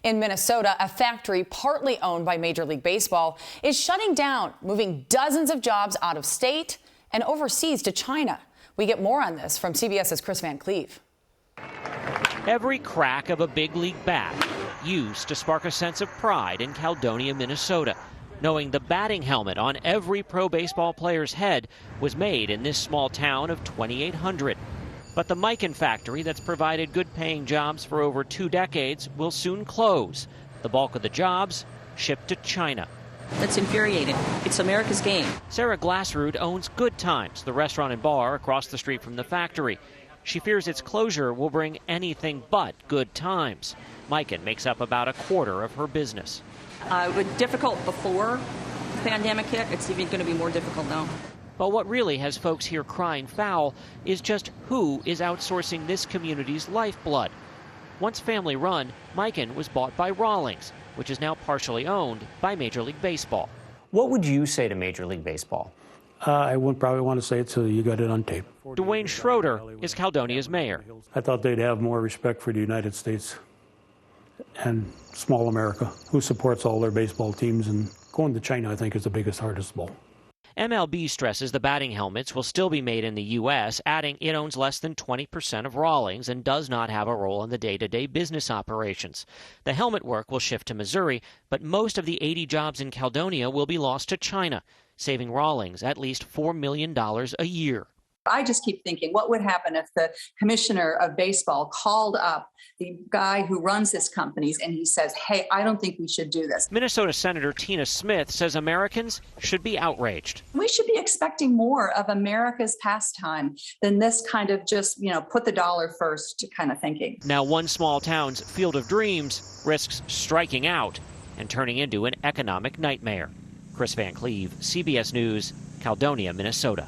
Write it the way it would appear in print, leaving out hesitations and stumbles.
In Minnesota, a factory partly owned by Major League Baseball is shutting down, moving dozens of jobs out of state and overseas to China. We get more on this from CBS's Kris Van Cleave. Every crack of a big league bat used to spark a sense of pride in Caledonia, Minnesota, knowing the batting helmet on every pro baseball player's head was made in this small town of 2,800. But the Mikan factory that's provided good-paying jobs for over 2 decades will soon close. The bulk of the jobs shipped to China. That's infuriating. It's America's game. Sarah Glassrud owns Good Times, the restaurant and bar across the street from the factory. She fears its closure will bring anything but good times. Mikan makes up about a quarter of her business. It was difficult before the pandemic hit. It's even going to be more difficult now. But what really has folks here crying foul is just who is outsourcing this community's lifeblood. Once family-run, Mikan was bought by Rawlings, which is now partially owned by Major League Baseball. What would you say to Major League Baseball? I wouldn't probably want to say it, so you got it on tape. Dwayne Schroeder is Caledonia's mayor. I thought they'd have more respect for the United States and small America, who supports all their baseball teams. And going to China, I think, is the biggest, hardest of all. MLB stresses the batting helmets will still be made in the U.S., adding it owns less than 20% of Rawlings and does not have a role in the day-to-day business operations. The helmet work will shift to Missouri, but most of the 80 jobs in Caledonia will be lost to China, saving Rawlings at least $4 million a year. I just keep thinking, what would happen if the commissioner of baseball called up the guy who runs this companies and he says, hey, I don't think we should do this. Minnesota Senator Tina Smith says Americans should be outraged. We should be expecting more of America's pastime than this kind of just, put the dollar first kind of thinking. Now one small town's field of dreams risks striking out and turning into an economic nightmare. Kris Van Cleave, CBS News, Caledonia, Minnesota.